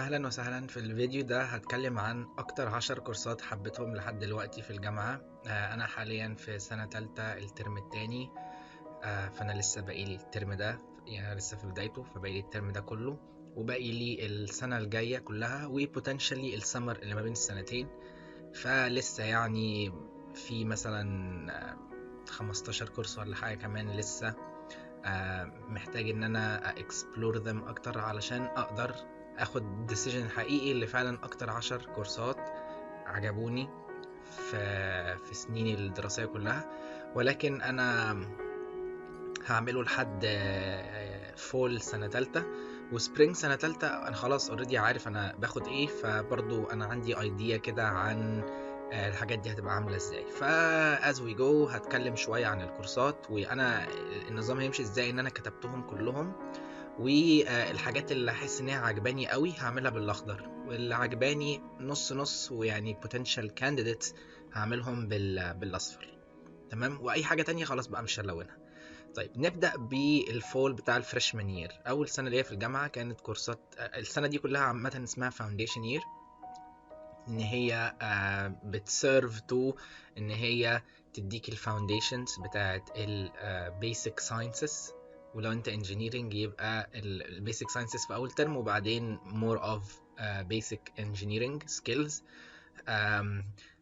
أهلا وسهلا. في الفيديو ده هتكلم عن أكتر 10 كورسات حبيتهم لحد دلوقتي في الجامعة. أنا حاليا في سنة تالتة الترم التاني. فأنا لسه باقيلي الترم ده، يعني أنا لسه في بدايته، فباقيلي الترم ده كله وباقي لي السنة الجاية كلها وبوتنشالي السمر اللي ما بين السنتين. فلسه يعني في مثلا 15 كورس ولا حاجة كمان لسه محتاج ان انا اكسبلور ذم اكتر علشان اقدر اخد ديسيجن حقيقي اللي فعلا اكتر 10 كورسات عجبوني في سنيني الدراسية كلها. ولكن انا هعمله لحد فول سنة تالتة وسبرينج سنة تالتة. انا خلاص اوريدي عارف انا باخد ايه، فبرضو انا عندي ايديا كده عن الحاجات دي هتبقى عاملة ازاي. as we go هتكلم شوية عن الكورسات، وانا النظام هيمشي ازاي ان انا كتبتهم كلهم، والحاجات اللي احس انها عجباني قوي هعملها بالاخضر، واللي عجباني نص نص ويعني potential candidates هعملهم بالاصفر. تمام، واي حاجة تانية خلاص بقى مش هلونها. طيب نبدأ بالفول بتاع الفريشمان يير. أول سنة ليا في الجامعة كانت كورسات، السنة دي كلها عامة اسمها فاونديشن يير، إن هي بتسيرف تو إن هي تديك الفاونديشنز بتاعت البيسك ساينسز، ولو أنت انجينيرنج يبقى البيسك ساينسز في أول ترم، وبعدين more of basic engineering skills.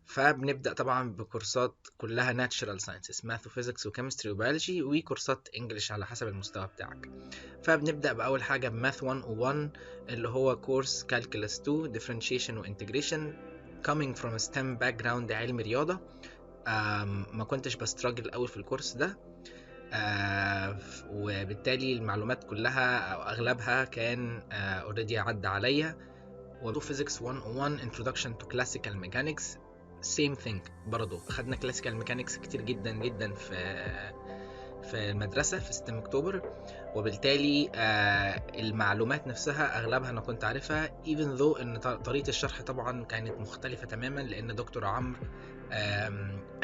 فبنبدأ طبعا بكورسات كلها natural sciences، math وphysics وchemistry وبيولوجي، وكورسات انجلش على حسب المستوى بتاعك. فبنبدأ بأول حاجة بmath 101 اللي هو كورس calculus 2 differentiation و integration coming from a STEM background، علم رياضة. ما كنتش بستراجل قوي في الكورس ده، وبالتالي المعلومات كلها أو أغلبها كان already عدى عليا. و physics 101 introduction to classical mechanics same thing، برضو خدنا classical mechanics كتير جدا جدا في المدرسة في ستيم اكتوبر، وبالتالي المعلومات نفسها اغلبها انا كنت عارفها even though ان طريقة الشرح طبعا كانت مختلفة تماما، لان دكتور عمرو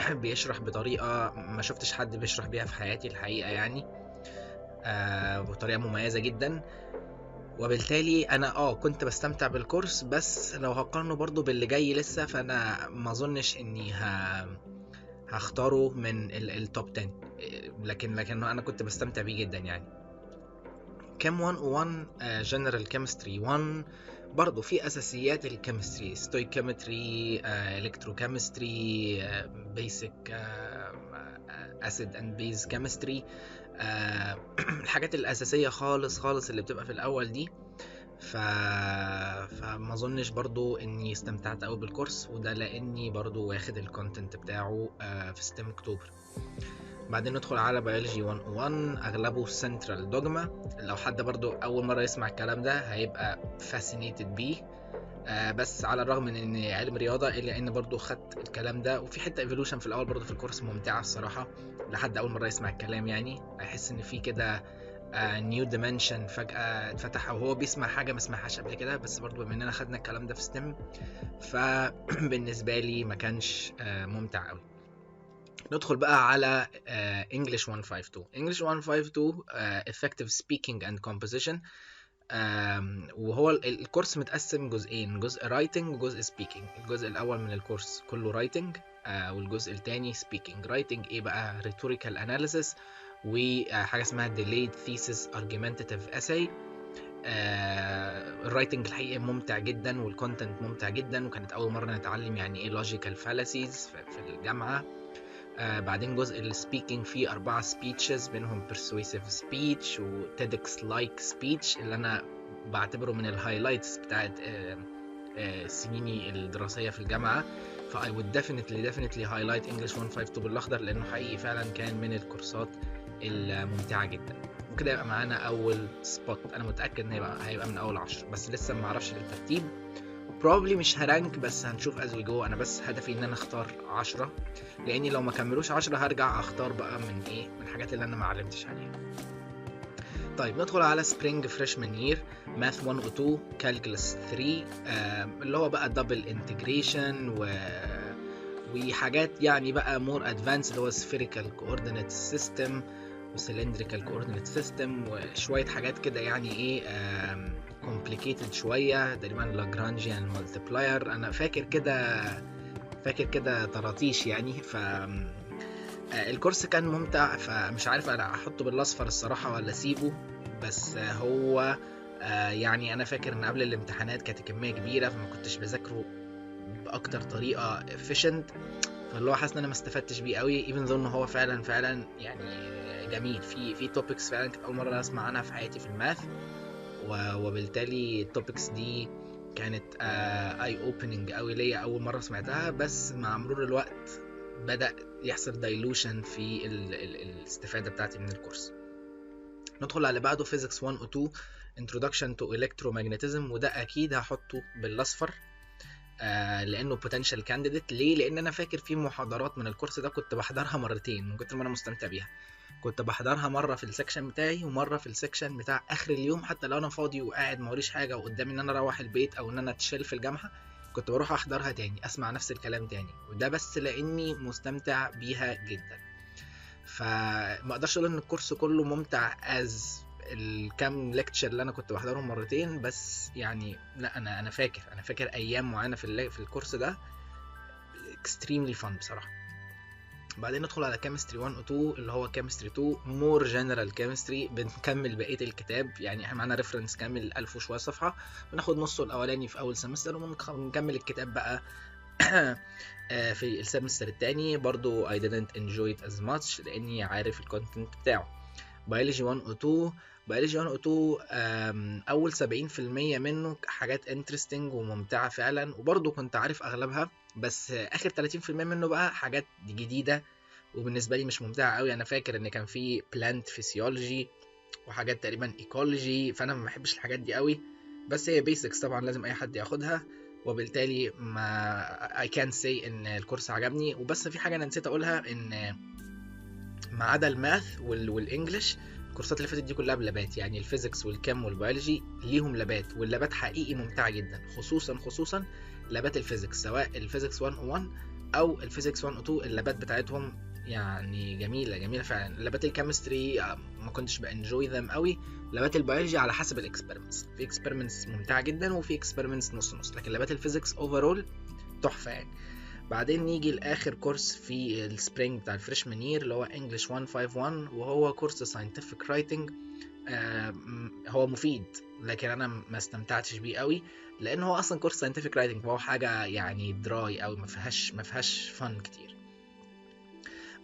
بيشرح بطريقة ما شفتش حد بيشرح بيها في حياتي الحقيقة، يعني بطريقة مميزة جدا. وبالتالي انا كنت بستمتع بالكورس، بس لو هقارنه برضو باللي جاي لسه فانا ما اظنش اني هختاره من التوب 10، لكن انا كنت بستمتع بيه جدا يعني. كام 101 جنرال كيمستري 1 برضو في اساسيات الكيمستري، ستويكيمتري، الكتروكيمستري، بيسك اسيد اند بيز كيمستري، الحاجات الاساسيه خالص خالص اللي بتبقى في الاول دي. فما اظنش برضو اني استمتعت قوي بالكورس، وده لاني برضو واخد الكونتنت بتاعه في ستيم اكتوبر. بعدين ندخل على بيولوجي 101 اغلبه سنترال دوجما. لو حد برضو اول مره يسمع الكلام ده هيبقى فاسينيتد بيه، بس على الرغم من ان علم رياضه الا ان برضو خدت الكلام ده، وفي حته ايفولوشن في الاول برضو في الكورس ممتعه الصراحه لحد اول مره يسمع الكلام، يعني احس ان في كده نيو ديمنشن فجاه اتفتح، او هو بيسمع حاجه ما سمعهاش قبل كده. بس برضو بما اننا خدنا الكلام ده في ستيم فبالنسبه لي ما كانش ممتع قوي. ندخل بقى على English 152. English 152 Effective Speaking and Composition. وهو الكورس متقسم جزئين، جزء writing وجزء speaking. الجزء الأول من الكورس كله writing، والجزء الثاني speaking. writing إيه بقى؟ rhetorical analysis وحاجة اسمها delayed thesis argumentative essay. الرايتنج الحقيقة ممتع جدا والكونتنت ممتع جدا، وكانت أول مرة نتعلم يعني إيه logical fallacies في الجامعة. بعدين جزء السبيكينج فيه 4 سبيتشز، منهم persuasive speech و TEDx like speech اللي أنا بعتبره من الهايلايتس بتاعت سنيني الدراسية في الجامعة. ف I would definitely highlight English 152 بالأخضر، لأنه حقيقي فعلا كان من الكورسات الممتعة جدا. وكده يبقى معانا أول سبوت. أنا متأكد إن هيبقى من أول 10، بس لسه معرفش الترتيب، probably مش هرانك، بس هنشوف as we go. انا بس هدفي ان انا اختار 10، لاني لو ما كملوش 10 هرجع اختار بقى من الحاجات اللي انا ما علمتش عليها. طيب ندخل على سبرينج فريشمان يير. ماث 102 كالكولس 3 اللي هو بقى دبل انتجريشن وحاجات يعني بقى مور ادفانس، اللي هو سفيريكال كوردينيت سيستم وسلندريكال كوردينيت سيستم وشويه حاجات كده، يعني complicated شويه، تقريبا لاجرانجيان مالتيبلاير، انا فاكر كده طراطيش يعني. ف الكورس كان ممتع، فمش عارف انا احطه بالاصفر الصراحه ولا اسيبه. بس هو يعني انا فاكر ان قبل الامتحانات كانت كميه كبيره، فما كنتش بذاكره باكتر طريقه efficient، فاللي هو حاسس ان انا ما استفدتش بيه قوي، even though ان هو فعلا يعني جميل. في توبكس فعلا كانت اول مره اسمع عنها في حياتي في الماث، وبالتالي التوبكس دي كانت اي اوبننج قوي ليا اول مره سمعتها. بس مع مرور الوقت بدأ يحصل دايلوشن في الاستفاده بتاعتي من الكورس. ندخل على بعده physics 1 و 2 introduction to electromagnetism، وده اكيد هحطه بالاصفر لانه potential candidate. ليه؟ لان انا فاكر في محاضرات من الكورس ده كنت بحضرها مرتين من كتر ما انا مستمتع بيها. كنت بحضرها مره في السكشن بتاعي ومره في السكشن بتاع اخر اليوم، حتى لو انا فاضي وقاعد موريش حاجه وقدامي ان انا اروح البيت او ان انا اتشيل في الجامعه، كنت بروح احضرها تاني اسمع نفس الكلام تاني، وده بس لاني مستمتع بيها جدا. فما اقدرش اقول ان الكورس كله ممتع از الكام ليكتشر اللي انا كنت بحضرهم مرتين، بس يعني لا، انا فاكر ايام معينه في الكورس ده extremely fun بصراحه. بعدين ندخل على chemistry 1 و 2 اللي هو chemistry 2 more general chemistry، بنكمل بقيه الكتاب. يعني احنا معانا ريفرنس كامل 1000 وشويه صفحه، بناخد نصه الاولاني في اول سمستر ونكمل الكتاب بقى في السمستر الثاني. برضو I didn't enjoy it as much لاني عارف الكونتنت بتاعه. biology 1 و 2 biology 1 و 2 اول 70% منه حاجات interesting وممتعه فعلا، وبرضو كنت عارف اغلبها، بس اخر 30% منه بقى حاجات جديده وبالنسبه لي مش ممتعه قوي. انا فاكر ان كان في plant physiology وحاجات تقريبا ecology، فانا ما بحبش الحاجات دي قوي، بس هي basics طبعا لازم اي حد ياخدها، وبالتالي ما I can't say ان الكورس عجبني. وبس في حاجه انا نسيت اقولها، ان ما عدا الماث والانجليش الكورسات اللي فاتت دي كلها بلابات. يعني الفيزيكس والكيم والبيولوجي ليهم لابات، واللابات حقيقي ممتعه جدا، خصوصا لابات الفيزيكس، سواء الفيزيكس 1 و 1 او الفيزيكس 1 و 2. اللابات بتاعتهم يعني جميله فعلا. لابات الكيمستري ما كنتش بانجوي ذم قوي. لابات البيولوجي على حسب الاكسبيرمنتس، في اكسبيرمنتس ممتعه جدا وفي اكسبيرمنتس نص، لكن لابات الفيزيكس اوفرول تحفه يعني. بعدين نيجي لاخر كورس في السبرينج بتاع الفريشمان يير اللي هو انجلش 151، وهو كورس ساينتفك رايتنج. هو مفيد لكن انا ما استمتعتش بيه قوي، لان هو اصلا كورس ساينتفك رايتنج فهو حاجه يعني دراي او ما فيهاش فن كتير.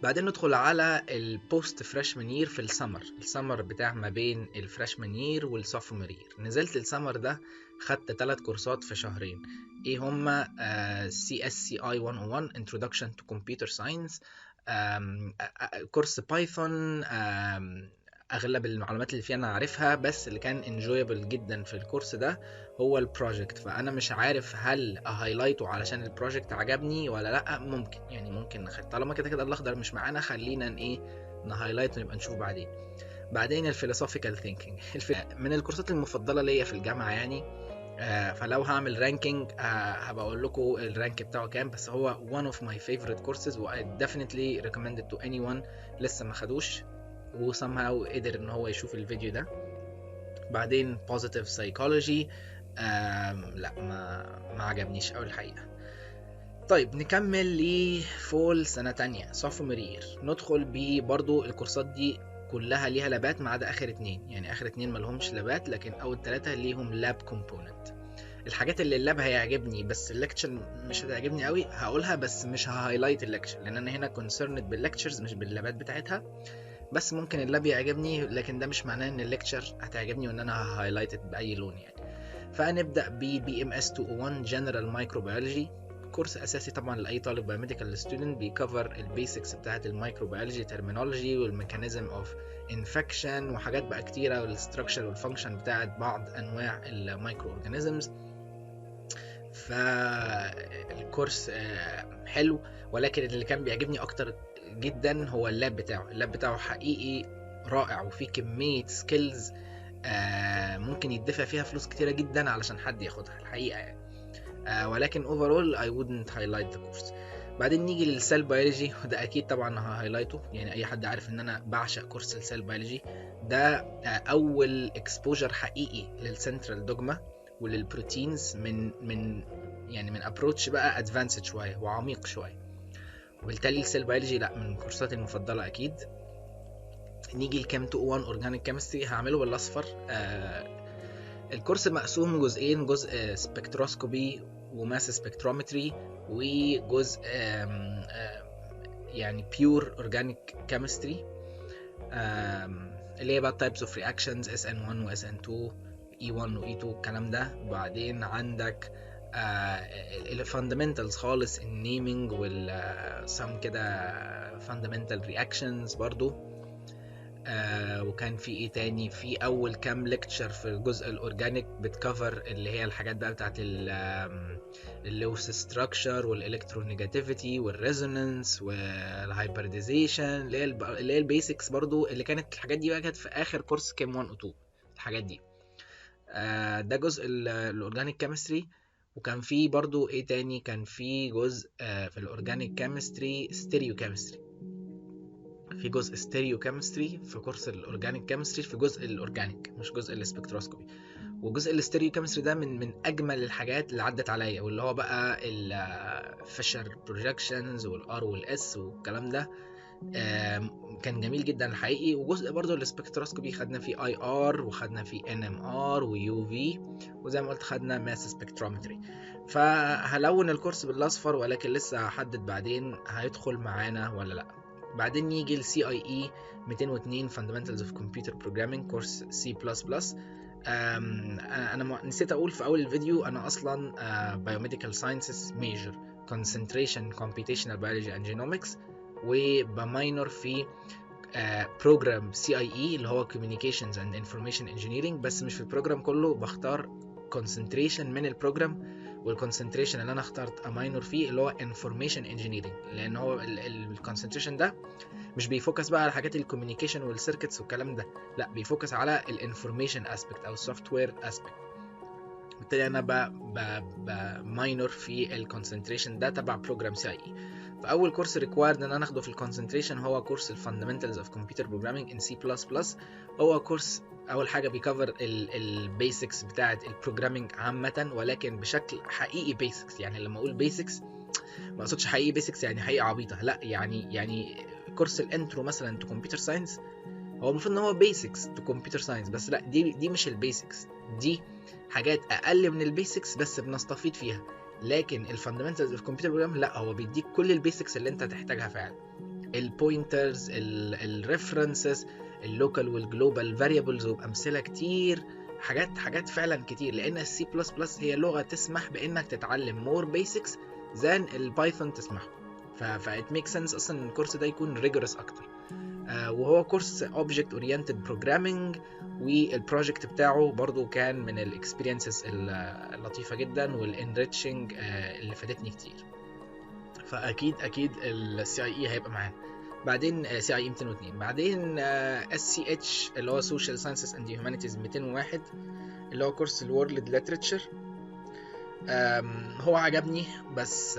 بعدين ندخل على البوست فريشمان يير في السمر بتاع ما بين الفريشمان يير والسوفومور يير. نزلت السمر ده خدت 3 كورسات في شهرين. ايه هما؟ CSCI 101 Introduction to Computer Science، كورس بايثون. اغلب المعلومات اللي فيها انا عارفها، بس اللي كان enjoyable جدا في الكورس ده هو البروجكت. فانا مش عارف هل هايلايته علشان البروجكت عجبني ولا لا. ممكن طالما كده الاخضر مش معانا، خلينا نهايلايت ونبقى نشوف بعدين. بعدين الفيلوسوفيكال ثينكينج من الكورسات المفضله ليا في الجامعه يعني. فلو هعمل رانكينج هبقى اقول لكم الرانك بتاعه كام، بس هو one of my favorite courses و I definitely recommend it to anyone لسه ما خدوش وsomehow قدر ان هو يشوف الفيديو ده. بعدين positive psychology لا ما عجبنيش قوي الحقيقه. طيب نكمل لفول سنه تانية sophomore year. ندخل برضو الكورسات دي كلها ليها لابات ما عدا اخر 2. يعني اخر 2 ملهمش لابات، لكن اول 3 ليهم لاب كومبوننت. الحاجات اللي اللاب هيعجبني بس الليكتشر مش هتعجبني قوي هقولها، بس مش هايلايت الليكتشر لان انا هنا كونسيرند بالليكتشرز مش باللابات بتاعتها. بس ممكن اللاب يعجبني، لكن ده مش معناه ان الليكتشر هتعجبني وان انا هايلايت باي لون يعني. فنبدا BMS 201 General Microbiology، كورس اساسي طبعا لاي طالب بايوميديكال ستودنت، بيكفر البيسكس بتاعه الميكروبيولوجي، ترمينولوجي والميكانيزم اوف انفكشن وحاجات بقى كتيره، والستراكشر والفانكشن بتاعه بعض انواع المايكرو اورجانيزمز. فالكورس حلو، ولكن اللي كان بيعجبني اكتر جدا هو اللاب بتاعه حقيقي رائع، وفيه كميه سكيلز ممكن يدفع فيها فلوس كتيره جدا علشان حد ياخدها الحقيقه يعني. ولكن overall I wouldn't highlight the course. بعدين نيجي للسيل بيولوجي، وده اكيد طبعا هايلايته، يعني اي حد عارف ان انا بعشق كورس السيل بيولوجي ده. اول اكسبوجر حقيقي للسنترال دوجما وللبروتينز من ابروتش بقى ادفانسد شويه وعميق شويه، وبالتالي السيل بيولوجي لا من كورساتي المفضله اكيد. نيجي لكام 201 اورجانيك كيمستري، هعمله بالاصفر. الكورس مقسوم جزئين، جزء سبكتروسكوبي وماس سبكترومتري، وجزء يعني بيور اورجانيك كيمستري اللي هي بقى تايبس اوف رياكشنز SN1 و SN2 E1 و E2 الكلام ده. وبعدين عندك الفاندمنتالز خالص، النيمينج والسام كده فاندمنتال رياكشنز برضو. وكان في ايه تاني، في اول كام ليكتشر في الجزء الاورجانيك بتكفر اللي هي الحاجات بقى بتاعت اللوس ستراكشر والالكترونيجاتيفيتي والريزونانس والهايبرديزيشن اللي هي البيسكس برضو، اللي كانت الحاجات دي بقى كانت في اخر كورس كام 1 و 2 الحاجات دي. ده جزء الاورجانيك كيمستري. وكان في برضو ايه تاني، كان في جزء في الاورجانيك كيمستري ستيريو كيمستري، في جزء ستيريو كيمستري في كورس الاورجانيك كيمستري، في جزء الاورجانيك مش جزء السبكتروسكوبي. وجزء الستيريو كيمستري ده من اجمل الحاجات اللي عدت عليا، واللي هو بقى الفيشر بروجكشنز والار والاس والكلام ده. كان جميل جدا الحقيقي. وجزء برضو السبكتروسكوبي خدنا فيه اي ار، وخدنا فيه NMR ويو في، وزي ما قلت خدنا ماس سبكترومتري. فهلون الكورس بالاصفر، ولكن لسه هحدد بعدين هيدخل معانا ولا لا. بعدين يجي ال CIE 202 Fundamentals of Computer Programming كورس C++. انا نسيت اقول في اول الفيديو، انا اصلا Biomedical Sciences Major Concentration Computational Biology and Genomics، وبماينور في program CIE اللي هو Communications and Information Engineering. بس مش في البروجرام كله، بختار concentration من البروجرام، والكونسنتريشن اللي انا اخترت اماينور فيه اللي هو انفورميشن انجينيرنج، لان هو الكونسنتريشن ده مش بيفوكس بقى على حاجات الكوميونيكيشن والسيركتس والكلام ده، لا بيفوكس على الانفورميشن اسبكت او السوفت وير اسبكت. بالتالي انا بماينور في الكونسنتريشن ده تبع بروجرام CIE. فاول كورس ريكوايرد ان انا اخده في الكونسنتريشن هو كورس الفاندمنتالز اوف كمبيوتر بروجرامينج ان C++. هو كورس اول حاجه بيكفر البيسكس بتاعه البروجرامينج عامه، ولكن بشكل حقيقي بيسكس. يعني لما اقول بيسكس ما اقصدش حقيقي بيسكس يعني حقيقه عبيطه، لا، يعني كورس الانترو مثلا تو كمبيوتر ساينس هو المفروض ان هو بيسكس تو كمبيوتر ساينس، بس لا، دي مش البيسكس، دي حاجات اقل من البيسكس بس بنستفيد فيها. لكن الفاندمنتالز اوف كمبيوتر بروجرام لا، هو بيديك كل البيسكس اللي انت تحتاجها فعلا، البوينترز، الريفرنسز، اللوكال والجلوبال فاريبلز، وبامثله كتير، حاجات فعلا كتير. لان السي بلس بلس هي لغه تسمح بانك تتعلم مور بيسكس ذان البايثون تسمح. فإت ميك سنس اصلا ان الكورس ده يكون ريجورس اكتر. وهو كورس اوبجكت اورينتد بروجرامينج، والبروجكت بتاعه برضو كان من الاكسبيرينسز اللطيفه جدا والانريتشنج اللي فادتني كتير. فاكيد السي اي اي هيبقى معانا. بعدين CIE 202. بعدين SCH اللي هو Social Sciences and Humanities 201 اللي هو كورس الورلد ليتريتشر. هو عجبني بس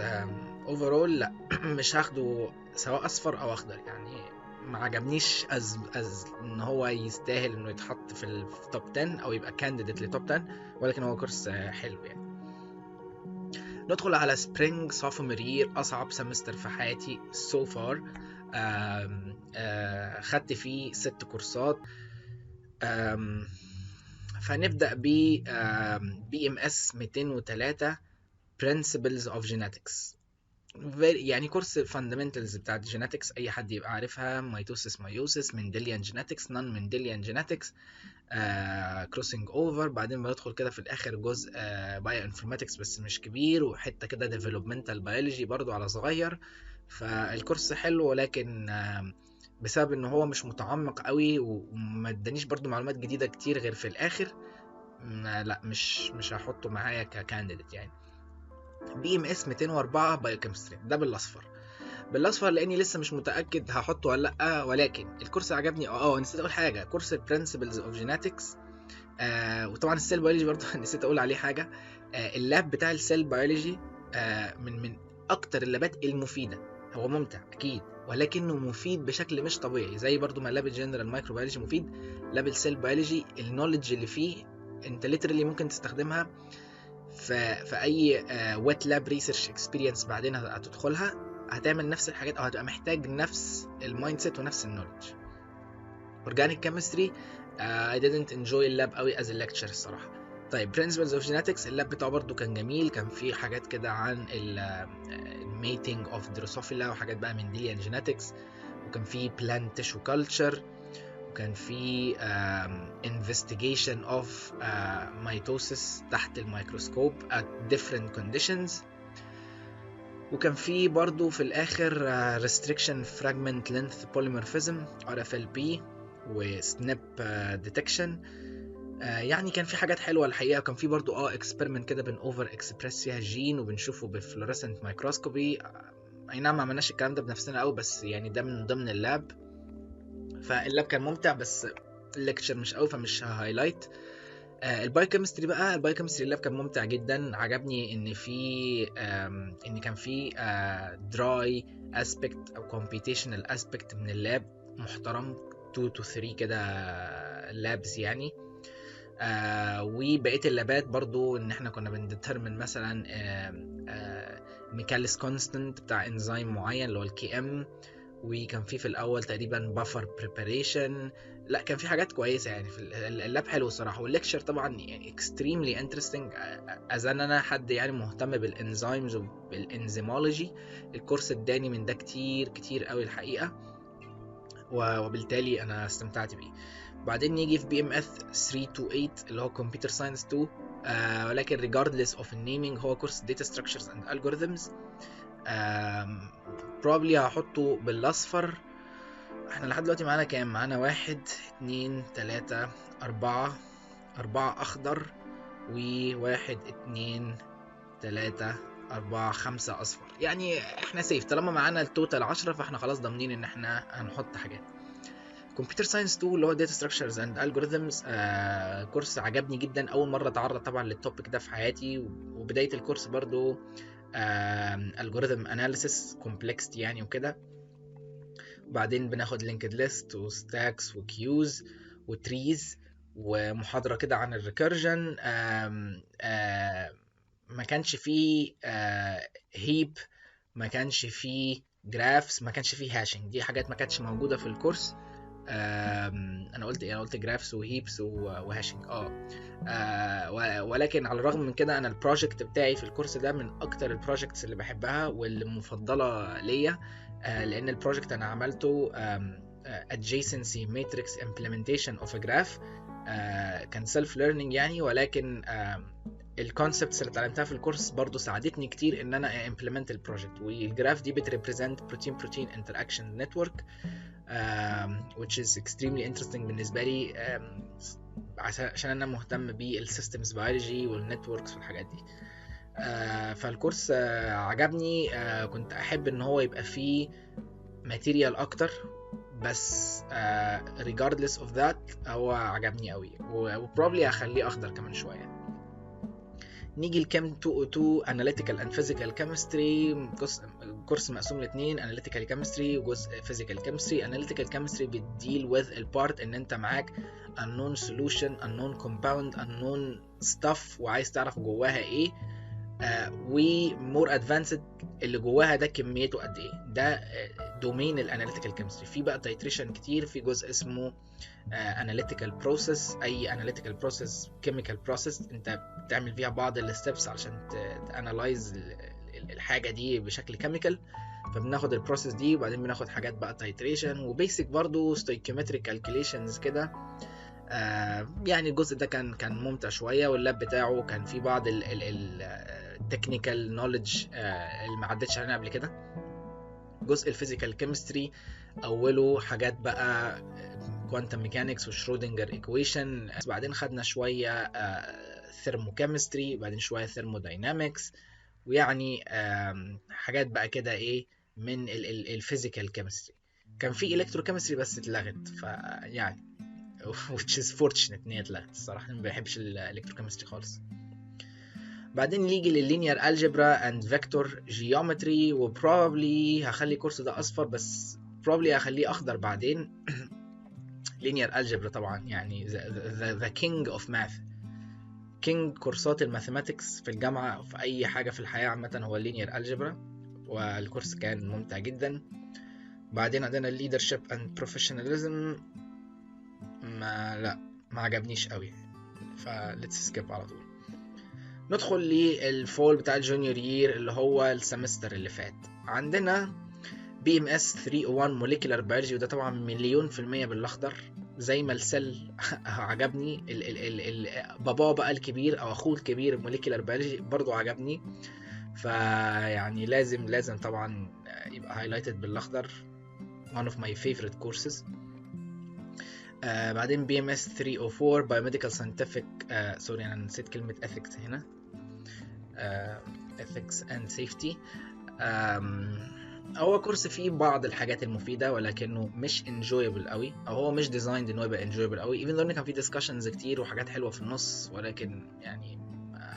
overall لا مش هاخده سواء اصفر او اخضر، يعني ما عجبنيش از ان هو يستاهل انه يتحط في التوب 10 او يبقى كانديديت لتوب 10، ولكن هو كورس حلو يعني. ندخل على سبرينج سوفومور يير، اصعب سمستر في حياتي so far. خدت فيه 6 كورسات. فنبدأ ب BMS 203 Principles of Genetics. يعني كورس fundamentals بتاعت genetics اي حد يبقى عارفها، ميتوسيس مايوسيس، منديليان جينيتكس، نون منديليان جينيتكس، كروسنج اوفر. بعدين بدخل كده في الاخر جزء بايو انفورماتكس بس مش كبير، وحته كده ديفلوبمنتال بيولوجي برضو على صغير. فالكورس حلو، ولكن بسبب ان هو مش متعمق قوي وما ادانيش برضو معلومات جديده كتير غير في الاخر، لا مش هحطه معايا ككانديديت يعني. BMS 204 بايوكيمستري ده بالاصفر لاني لسه مش متاكد هحطه ولا لا، ولكن الكورس عجبني. نسيت اقول حاجه، كورس البرنسبلز اوف جيناتكس. وطبعا السيل بيولوجي برضه نسيت اقول عليه حاجه. اللاب بتاع السيل بيولوجي من اكتر اللابات المفيده. هو ممتع اكيد، ولكنه مفيد بشكل مش طبيعي، زي برضو ما لاب الجنرال مايكروبيولوجي مفيد، لاب السيل بيولوجي النولج اللي فيه انت ليترالي ممكن تستخدمها في اي ويت لاب ريسيرش اكسبيرينس بعدين هتدخلها، هتعمل نفس الحاجات او هتبقى محتاج نفس المايند سيت ونفس النولج. اورجانيك كيمستري I didn't enjoy اللاب قوي as a lecture الصراحه. طيب principles of genetics اللاب بتاعه برضو كان جميل، كان فيه حاجات كده عن mating of Drosophila وحاجات بقى من Mendelian genetics، وكان فيه plant tissue culture، وكان فيه investigation of mitosis تحت الميكروسكوب at different conditions، وكان فيه برضو في الآخر restriction fragment length polymorphism RFLP وسناب ديتكشن. يعني كان في حاجات حلوه الحقيقه، كان في برضو اكسبيرمنت كده بن اوفر اكسبريس فيها جين وبنشوفه بفلوريسنت مايكروسكوبي. اي نعم ما عملناش الكلام ده بنفسنا قوي، بس يعني ده من ضمن اللاب، فاللاب كان ممتع بس الليكتشر مش قوي فمش هايلايت. البايوكيمستري بقى، البايوكيمستري اللاب كان ممتع جدا، عجبني ان كان في دراي اسبكت او كومبيتيشنال اسبكت من اللاب محترم، 2 to 3 كده لابس يعني. وبقيه اللابات برضو ان احنا كنا بنديترمن مثلا ميكاليس كونستنت بتاع انزيم معين اللي هو الكي ام، وكان في الاول تقريبا بافر بريباريشن. لا كان في حاجات كويسه يعني في اللاب حلو الصراحه، والليكشر طبعا يعني اكستريملي انترستنج، از ان انا حد يعني مهتم بالانزيمز وبالانزيمولوجي. الكورس اداني من ده كتير كتير قوي الحقيقه، وبالتالي انا استمتعت بيه. بعدين نيجي في BMS 328 اللي هو Computer Science 2، ولكن regardless of naming هو كورس Data Structures and Algorithms. probably هحطه بالاصفر. احنا لحد دلوقتي معانا كام؟ معانا 1 2 3 4 اخضر، و1 2 3 4 5 اصفر، يعني احنا سيف طالما معانا التوتال 10 فاحنا خلاص ضامنين ان احنا هنحط حاجات. كمبيوتر ساينس 2 اللي هو داتا ستراكشرز اند الجوريثمز، كورس عجبني جدا، اول مره اتعرض طبعا للتوبيك ده في حياتي، وبدايه الكورس برضو الجوريثم اناليسيس كومبلكسيتي يعني وكده. وبعدين بناخد لينكد ليست وستاكس وكيوز وتريز، ومحاضره كده عن الريكيرجن. ما كانش فيه هيب، ما كانش فيه جرافس، ما كانش فيه هاشنج، دي حاجات ما كانتش موجوده في الكورس. انا قلت ايه؟ انا قلت جرافس وهيبس وهاشنج. ولكن على الرغم من كده انا البروجكت بتاعي في الكورس ده من اكتر البروجكتس اللي بحبها واللي مفضله ليا، لان البروجكت انا عملته adjacency matrix implementation of a graph. كان self learning يعني، ولكن الكونسبتس اللي اتعلمتها في الكورس برضو ساعدتني كتير ان انا implement البروجكت. والجراف دي بتريبريزنت protein interaction network which is extremely interesting بالنسبه لي، عشان انا مهتم بالسيستمز بيولوجي والنتوركس والحاجات دي. فالكورس عجبني. كنت احب ان هو يبقى فيه ماتيريال اكتر، بس regardless of that هو عجبني قوي، وبروبلي هخليه اخضر كمان شويه. نيجي الكام 202 Analytical and Physical Chemistry، كورس مقسوم لاثنين، Analytical Chemistry وجزء Physical Chemistry. Analytical Chemistry بتديل with البارت ان انت معاك unknown solution unknown compound unknown stuff وعايز تعرف جواها ايه، ومور ادفانسد اللي جواها ده كميته قد ايه. ده دومين الاناليتيكال كيمستري. في بقى تايتريشن كتير، في جزء اسمه اناليتيكال بروسيس. اي اناليتيكال بروسيس كيميكال بروسيس انت بتعمل فيها بعض الستبس علشان تانالايز الحاجه دي بشكل كيميكال، فبناخد البروسيس دي وبعدين بناخد حاجات بقى تايتريشن وبيسك برضو ستويكيومتريك كالكوليشنز كده. يعني الجزء ده كان ممتع شويه، واللاب بتاعه كان فيه بعض التكنيكال نوليدج اللي ما عدتش علينا قبل كده. جزء الفيزيكال كيمستري اوله حاجات بقى كوانتم ميكانكس وشرودنجر ايكويشن، بعدين خدنا شويه ثيرموكيمستري، بعدين شويه ثيرموداينامكس، ويعني حاجات بقى كده ايه من الفيزيكال كيمستري. كان في الكتروكيمستري بس اتلغت، فيعني which is fortunate ان هي اتلغت الصراحه، ما بحبش الالكتروكيمستري خالص. بعدين نيجي لللينير الجبرا اند فيكتور جيومتري، وبروبلي هخلي الكورس ده اصفر، بس بروبلي هخليه اخضر بعدين. لينير الجبرا طبعا يعني the king of math، كينج كورسات الماثيماتكس في الجامعه او في اي حاجه في الحياه عامه هو اللينير الجبرا، والكورس كان ممتع جدا. بعدين عندنا leadership and professionalism، ما عجبنيش قوي، فليتس سكيب على طول. ندخل للفول بتاع الجونيور يير اللي هو السمستر اللي فات. عندنا BMS 301 موليكولار بيولوجي، وده طبعا 100% بالاخضر زي ما السل عجبني. باباه بقى الكبير او اخوه الكبير موليكولار بيولوجي برضو عجبني، فيعني لازم طبعا يبقى هايلايتد بالاخضر. one of my favorite courses. بعدين BMS 304 biomedical scientific، سوري انا نسيت كلمة ethics هنا، ethics and safety. هو كورس فيه بعض الحاجات المفيدة ولكنه مش enjoyable قوي، او هو مش designed انه يبقى enjoyable قوي، even though ان كان فيه discussions كتير وحاجات حلوة في النص، ولكن يعني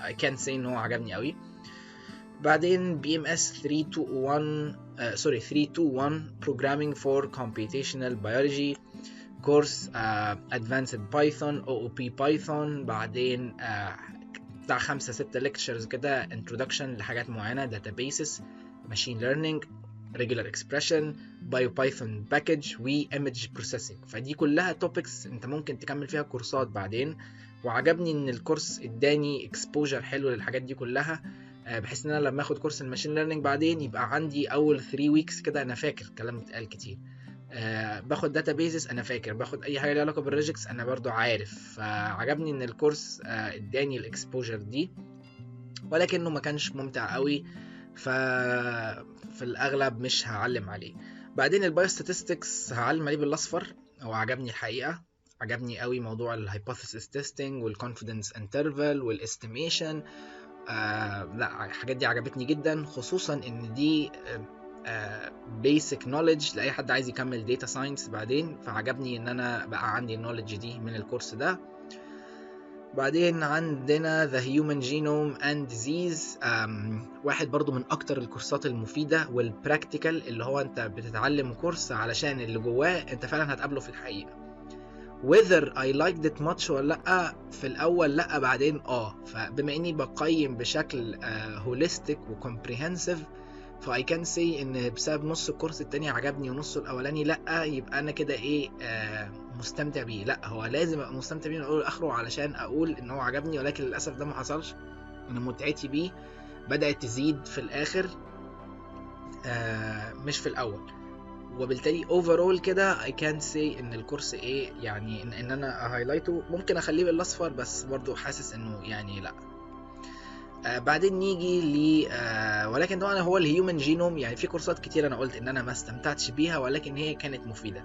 I can't say انه عجبني قوي. بعدين BMS 321 programming for computational biology course، advanced python OOP python. بعدين بتاع 5-6 lectures كده introduction لحاجات معينة، databases، machine learning، regular expression، biopython package، و image processing. فدي كلها topics انت ممكن تكمل فيها كورسات بعدين، وعجبني ان الكورس اداني exposure حلو للحاجات دي كلها، بحيث ان انا لما اخد كورس الماشين ليرنينج بعدين يبقى عندي اول 3 weeks كده انا فاكر كلام اتقال كتير، باخد داتابيزز انا فاكر، باخد اي حاجه ليها علاقه بالريجكس انا برضو عارف. فعجبني ان الكورس اداني الاكسبوجر دي، ولكنه ما كانش ممتع قوي، في الاغلب مش هعلم عليه. بعدين البايوستاتستكس هعلم عليه بالاصفر، هو عجبني الحقيقه، عجبني قوي موضوع الهايبوثيسيس تيستينج والكونفيدنس انترفال والاستيميشن. لا الحاجات دي عجبتني جدا، خصوصا ان دي basic knowledge لأي حد عايز يكمل data science بعدين، فعجبني ان انا بقى عندي knowledge دي من الكورس ده. بعدين عندنا the human genome and disease، واحد برضو من اكتر الكورسات المفيدة والبراكتيكال، اللي هو انت بتتعلم كورس علشان اللي جواه انت فعلا هتقابله في الحقيقة. whether I liked it much ولا لأ، في الأول لأ، بعدين فبما إني بقيم بشكل holistic و comprehensive، فاي كان سي ان بسبب نص الكورس التاني عجبني ونص الاولاني لا، يبقى انا كده ايه مستمتع بيه. لا هو لازم ابقى مستمتع بيه من اوله لاخره علشان اقول ان هو عجبني، ولكن للاسف ده ما حصلش. ان متعتي بيه بدات تزيد في الاخر مش في الاول، وبالتالي overall كده I can't say ان الكورس ايه يعني ان انا هايلايته. ممكن اخليه بالاصفر بس برضو حاسس انه يعني لا. بعدين نيجي ل ولكن طبعا هو الهيومن جينوم، يعني في كورسات كتير انا قلت ان انا ما استمتعتش بيها، ولكن هي كانت مفيده.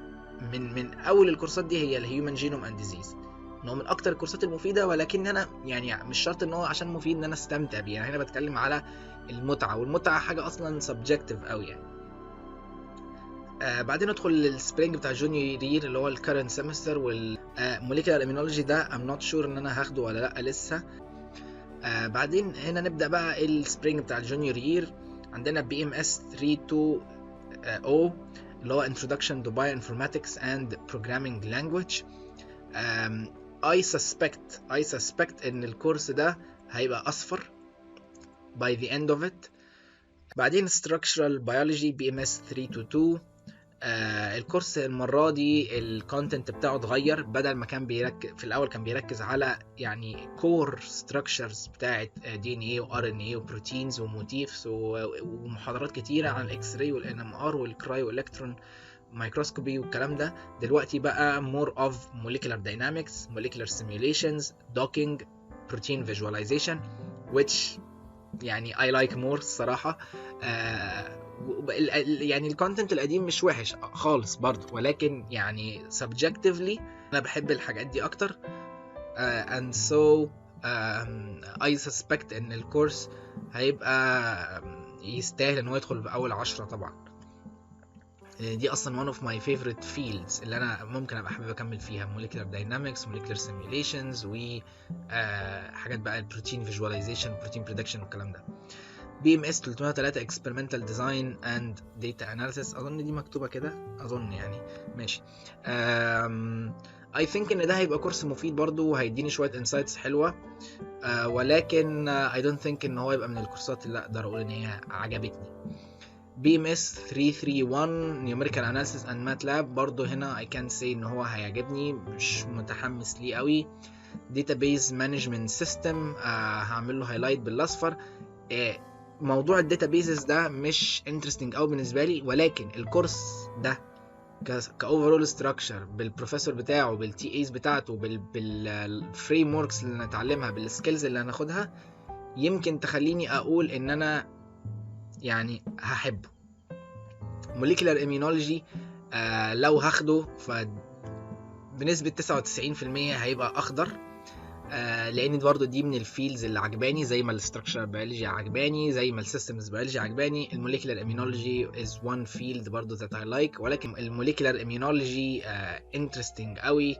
من اول الكورسات دي هي الهيومن جينوم اند ديزيز، انه من اكتر الكورسات المفيده، ولكن انا يعني مش شرط ان هو عشان مفيد ان انا استمتع بيه، يعني هنا بتكلم على المتعه، والمتعه حاجه اصلا سبجكتيف قوي يعني. بعدين ندخل للسبرينج بتاع جونيور يير اللي هو الكرنت سيمستر، والموليكولار امينولوجي ده I'm not sure ان انا هاخده ولا لا لسه. بعدين هنا نبدأ بقى السبرينج بتاع الجونيور يير. عندنا BMS 320 اللي هو Introduction to Bioinformatics and Programming Language. I suspect ان الكورس ده هيبقى اصفر by the end of it. بعدين Structural Biology BMS 322. الكورس المرة دي الكونتنت بتاعه اتغير، بدل ما كان في الأول كان بيركز على يعني كور ستراكشرز بتاعة DNA و RNA وبروتينز وموتيفز ومحاضرات كتيرة عن الإكس راي والNMR والكرايو إلكترون مايكروسكوبي والكلام ده. دلوقتي بقى more of molecular dynamics, molecular simulations, docking, protein visualization, which يعني I like more الصراحة. يعني الكونتنت القديم مش وحش خالص برضو، ولكن يعني subjectively انا بحب الحاجات دي اكتر. and so I suspect ان الكورس هيبقى يستاهل ان هو يدخل باول 10 طبعا. دي اصلا one of my favorite fields اللي انا ممكن ابقى حابب اكمل فيها، molecular dynamics molecular simulations و حاجات بقى البروتين visualization protein prediction والكلام ده. BMS 303 experimental design and data analysis، اظن دي مكتوبه كده اظن يعني ماشي. I think ان ده هيبقى كورس مفيد برضو وهيديني شويه insights حلوه، ولكن I don't think ان هو يبقى من الكورسات اللي اقدر اقول ان هي عجبتني. BMS 331 numerical analysis and MATLAB برضو هنا I can say ان هو هيعجبني، مش متحمس ليه قوي. database management system هعمل له هايلايت بالاصفر. موضوع الداتابيزز ده مش interesting قوي بالنسبه لي، ولكن الكورس ده كاوفرول ستراكشر بالبروفيسور بتاعه بالتي ايز بتاعته بالفريم وركس اللي نتعلمها بالسكيلز اللي هناخدها يمكن تخليني اقول ان انا يعني هحبه. molecular immunology لو هاخده فبنسبة 99% هيبقى اخضر، لان برضو دي من الفيلدز اللي عجباني، زي ما الستراكشر بيولوجي عجباني، زي ما السيستمز بيولوجي عجباني. الموليكولار immunology is one field برضو that I like، ولكن الموليكولار immunology interesting قوي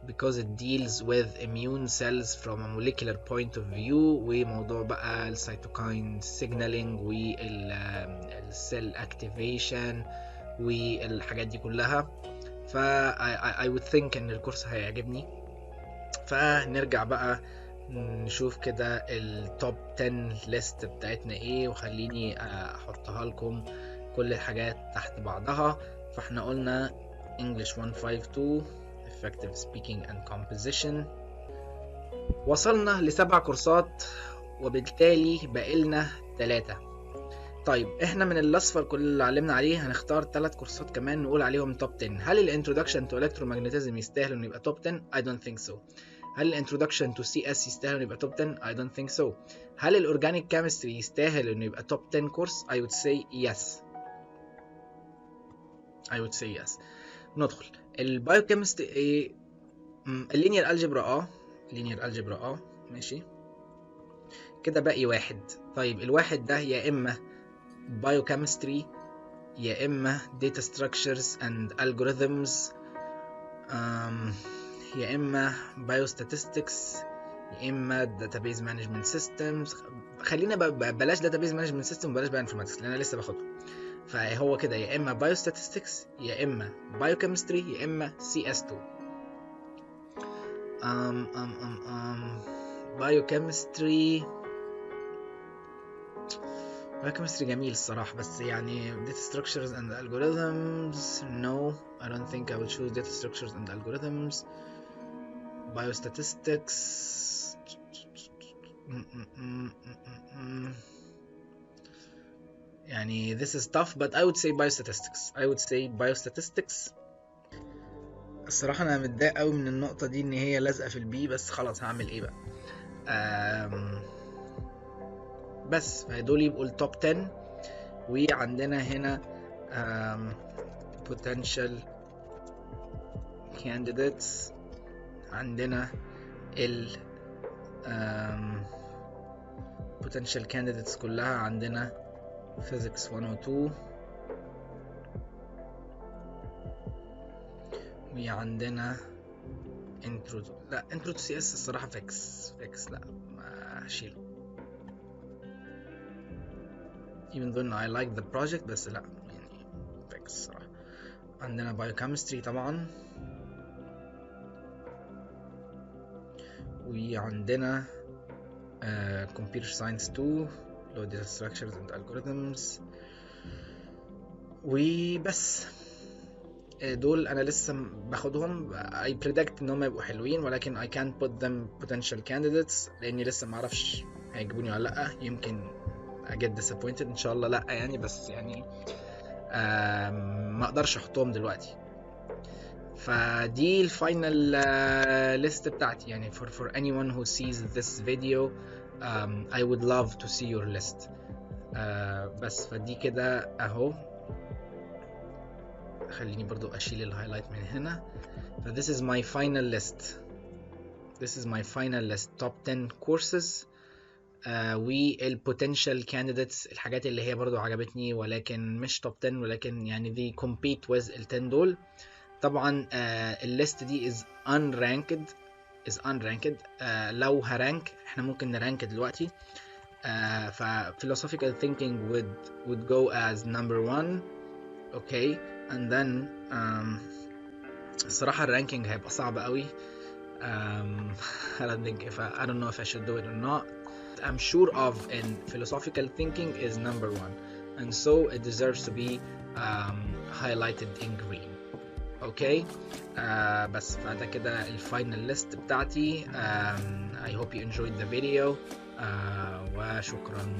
because it deals with immune cells from a molecular point of view، وموضوع بقى السيتوكاين signaling والسيل activation والحاجات دي كلها. ف I would think ان الكورس هيعجبني. فنرجع بقى نشوف كده التوب 10 ليست بتاعتنا ايه، وخليني احطها لكم كل الحاجات تحت بعضها. فاحنا قلنا English 152 Effective Speaking and Composition، وصلنا ل7 كورسات وبالتالي بقيلنا 3. طيب احنا من الاصفر كل اللي علمنا عليه هنختار 3 كورسات كمان نقول عليهم توب 10. هل الانترودكشن تو الكترومagnetism يستاهل انه يبقى توب 10؟ I don't think so. هل الانترودكشن تو سي اس يستاهل انه يبقى توب 10؟ I don't think so. هل الاورجانيك كيمستري يستاهل انه يبقى توب 10 كورس؟ I would say yes. I would say yes. ندخل البايوكيمستري، اللينير الجبرا اللينير الجبرا ماشي كده، باقي 1. طيب الواحد ده يا اما بايوكيمستري يا اما data structures and algorithms، يا اما biostatistics يا اما database management systems. خلينا بلاش database management system وبلاش bioinformatics لان انا لسه باخده. فهو كده يا اما biostatistics يا اما biochemistry يا اما CS2. biochemistry جميل الصراحة، بس يعني data structures and algorithms no, I don't think I will choose data structures and algorithms. biostatistics يعني this is tough but I would say biostatistics. الصراحة أنا متضايق قوي من النقطة دي إن هي لازقة في البي، بس خلاص هعمل إيه بقى. بس فدول يبقوا التوب 10. وعندنا هنا potential candidates، عندنا ال potential candidates كلها. عندنا physics 102 وعندنا intro to CS الصراحة fix لا ما هشيله even though I like the project، بس لا يعني fix الصراحة. عندنا biochemistry طبعا، وعندنا computer science 2 low data structures and algorithms. وبس دول انا لسه باخدهم. I predict انهم يبقوا حلوين، ولكن I can't put them potential candidates لاني لسه ما اعرفش هيجيبوني ولا لا. يمكن I get disappointed ان شاء الله لا يعني، بس يعني ما اقدرش احطهم دلوقتي. فدي الفاينل ليست بتاعتي يعني for anyone who sees this video. I would love to see your list. بس فدي كده اهو. خليني برضو اشيل الهايلايت من هنا. this is my final list top 10 courses. والبوتنشال كانديديتس، الحاجات اللي هي برضو عجبتني ولكن مش توب 10، ولكن يعني دي compete with ال 10 دول. طبعا الليست دي is unranked. لو هرانك احنا ممكن نرانك دلوقتي. ف philosophical thinking would go as number 1. okay and then الصراحة الرانكينج هيبقى صعب قوي. I don't know if I should do it or not. I'm sure of in philosophical thinking is number 1, and so it deserves to be highlighted in green. okay بس فده كده الفاينل ليست بتاعتي. I hope you enjoyed the video وشكرا.